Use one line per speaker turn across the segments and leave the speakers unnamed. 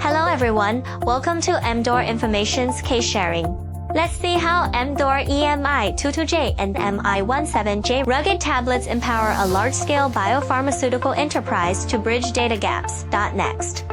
Hello everyone, welcome to Emdoor Information's case sharing. Let's see how Emdoor EM-122J and EM-117J rugged tablets empower a large-scale biopharmaceutical enterprise to bridge data gaps. Next,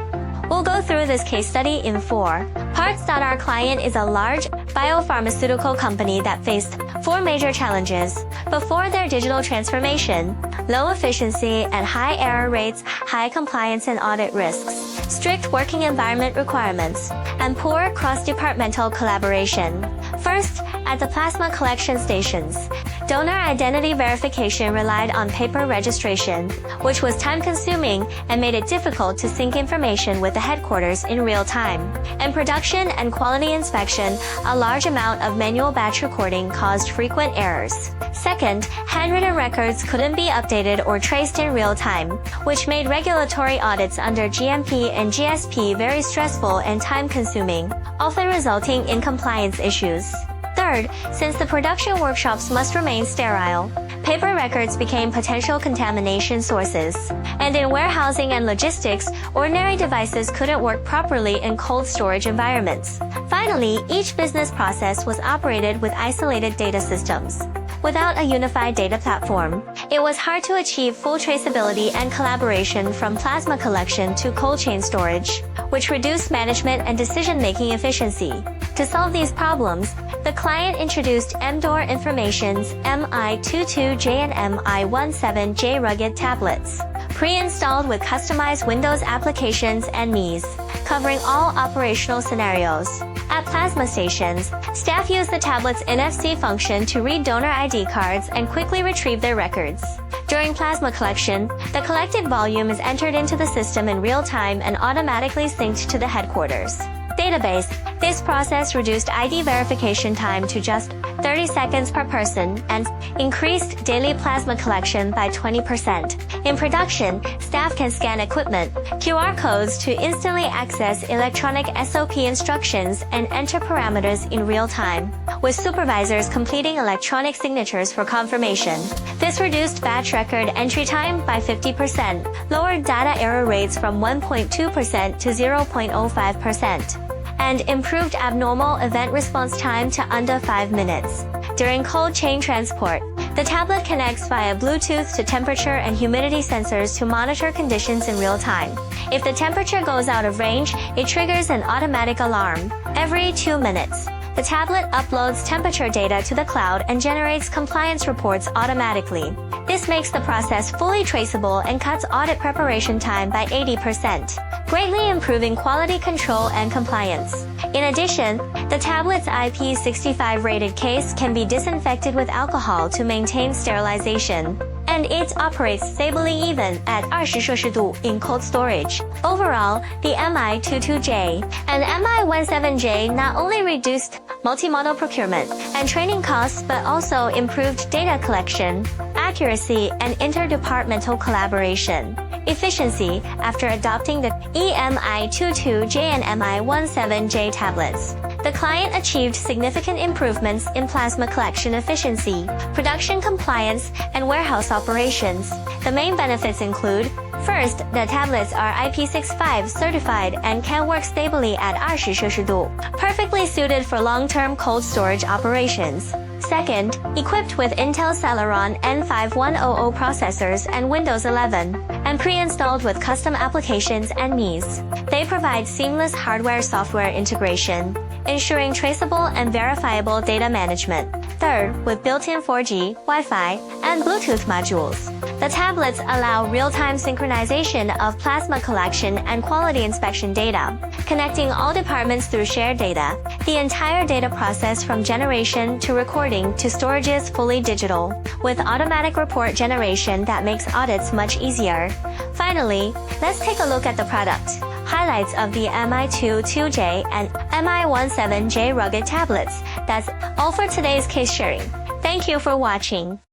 we'll go through this case study in 4 parts. Our client is a large biopharmaceutical company that faced 4 major challenges before their digital transformation: low efficiency and high error rates, high compliance and audit risks, strict working environment requirements, and poor cross-departmental collaboration. First, at the plasma collection stations, donor identity verification relied on paper registration, which was time-consuming and made it difficult to sync information with the headquarters in real time. In production and quality inspection, a large amount of manual batch recording caused frequent errors. Second, handwritten records couldn't be updated or traced in real time, which made regulatory audits under GMP and GSP very stressful and time-consuming, often resulting in compliance issues. Third, since the production workshops must remain sterile, paper records became potential contamination sources. And in warehousing and logistics, ordinary devices couldn't work properly in cold storage environments. Finally, each business process was operated with isolated data systems. Without a unified data platform, it was hard to achieve full traceability and collaboration from plasma collection to cold chain storage, which reduced management and decision-making efficiency. To solve these problems, the client introduced Emdoor Information's EM-122J and EM-117J rugged tablets, pre-installed with customized Windows applications and MEs, covering all operational scenarios. At plasma stations, staff use the tablet's NFC function to read donor ID cards and quickly retrieve their records. During plasma collection, the collected volume is entered into the system in real time and automatically synced to the headquarters database. This process reduced ID verification time to just 30 seconds per person and increased daily plasma collection by 20%. In production, staff can scan equipment, QR codes to instantly access electronic SOP instructions and enter parameters in real time, with supervisors completing electronic signatures for confirmation. This reduced batch record entry time by 50%, lowered data error rates from 1.2% to 0.05%. and improved abnormal event response time to under 5 minutes. During cold chain transport, the tablet connects via Bluetooth to temperature and humidity sensors to monitor conditions in real time. If the temperature goes out of range, it triggers an automatic alarm. Every 2 minutes, the tablet uploads temperature data to the cloud and generates compliance reports automatically. This makes the process fully traceable and cuts audit preparation time by 80%, greatly improving quality control and compliance. In addition, the tablet's IP65 rated case can be disinfected with alcohol to maintain sterilization, and it operates stably even at 20 摄氏度 in cold storage. Overall, the EM-122J and EM-117J not only reduced multi-model procurement and training costs but also improved data collection, accuracy, and interdepartmental collaboration efficiency. After adopting the EM-122J and EM-117J tablets, the client achieved significant improvements in plasma collection efficiency, production compliance, and warehouse operations. The main benefits include: first, the tablets are IP65 certified and can work stably at 20 摄氏度, perfectly suited for long-term cold storage operations. Second, equipped with Intel Celeron N5100 processors and Windows 11, and pre-installed with custom applications and MEs, they provide seamless hardware-software integration, ensuring traceable and verifiable data management. Third, with built-in 4G, Wi-Fi, and Bluetooth modules, the tablets allow real-time synchronization of plasma collection and quality inspection data, connecting all departments through shared data. The entire data process from generation to recording to storage is fully digital, with automatic report generation that makes audits much easier. Finally, let's take a look at the product highlights of the EM-122J and EM-117J rugged tablets. That's all for today's case sharing. Thank you for watching.